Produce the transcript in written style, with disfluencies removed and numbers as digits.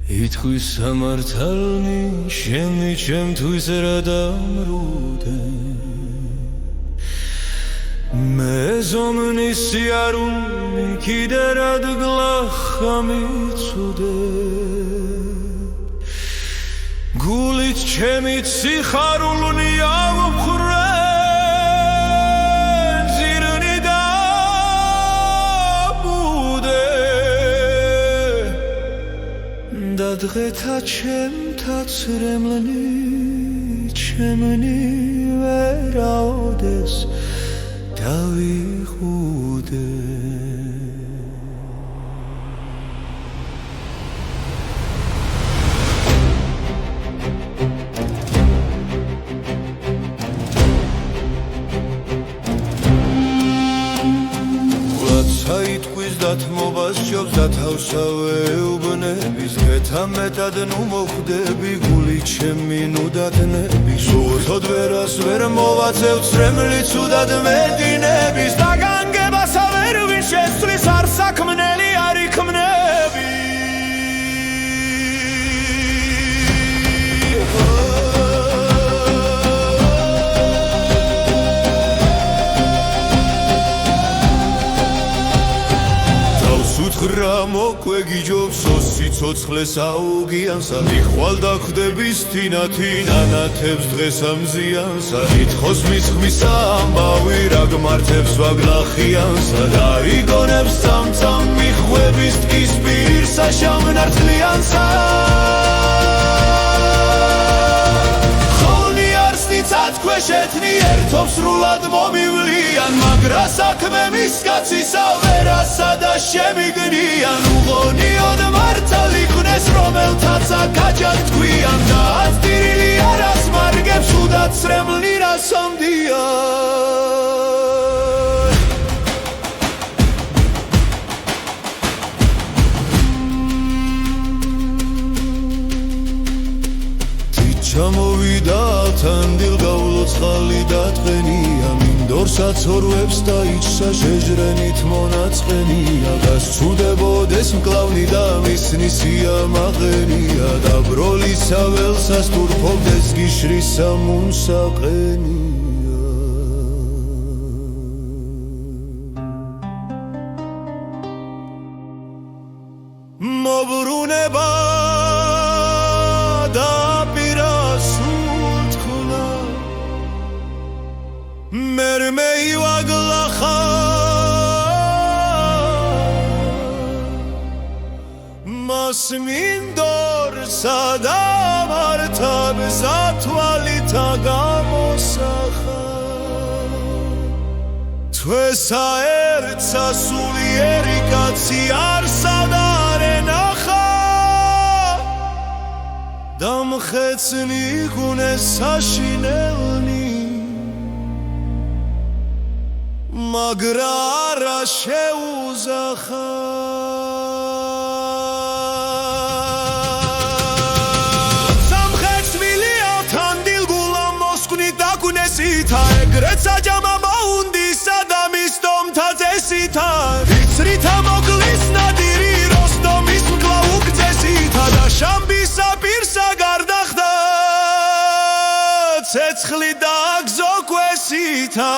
ითქვის სამართალნი შენი ჩემთვის რა დამრუდე მე ზომნი სიარული კიდე რადგლახა მიცუდე გულით ჩემით სიხარულნი ავხრე ძირნი დაბუდე და დღეთა ჩემთა ცრემლნი ჩემნი ვერაოდეს დავიხუდე საიტყვის დათმობას შობს და თავსავე უბნების დღეთა მეტად ნუ მოხვდები გული ჩემი ნუ დათნები სულთოდ ვერას ვერ მოვაწევ ცრემლი ცუდად მედინების და განგებასა ვერ ვინ შესწრის არ საქმნელი არ იქმნები რა მოკვეგიჯობს სიცოცხლეს აუგიანსა მიხვალ და ხვდების თინათი ნანათებს დღეს ამზიანსა ითხოვს მის ხმისა ამბავი რა გმართებს ვაგლახიანსა და იგონებს წამწამ მიხვების ტკის პირსა შამნარძლიანსა ხოლნი არსნიცად ქვეშეთნი ერთობს სრულად მომივლიან მაგრა საქმე მის კაცისა ვერასა და შემიგნიან უღონიოდ მართალ იქნეს რომელთაც აკაჯად თქვიან და აწტირილი არას მარგებს უდად ცრემლნი რასამდიან ჩამოვიდა ათანდილ გავლოცხალი დატყენია მინდორსაც ორვებს დაიჭსა შეჟრენით მონაწყენია გასცუდებოდეს მკლავნი და მისნისია მაღენია და ბროლისა ველსა სტურფობდეს გიშრისა მუნსაყენია მობრუნება მერმე ივაგლახა მას მინდორსა და მართაბსა თვალითა გამოსახა თვესა ერთსა სულიერი კაცი არსა და არ ენახა და მხეცნი გუნეს საშინელნი მაგრა არა შეუზახა სამხეც მილიალთან დილგულა მოსკვნი დაგუნესითა ეგრეთ საჯამა მაუნდისა და მისდომთა წესითა ვიცრითა მოგლის ნადირი როსტომის მკლა უგწესითა და შამბისა პირსა გარდახდა ცეცხლი და აგზო კვესითა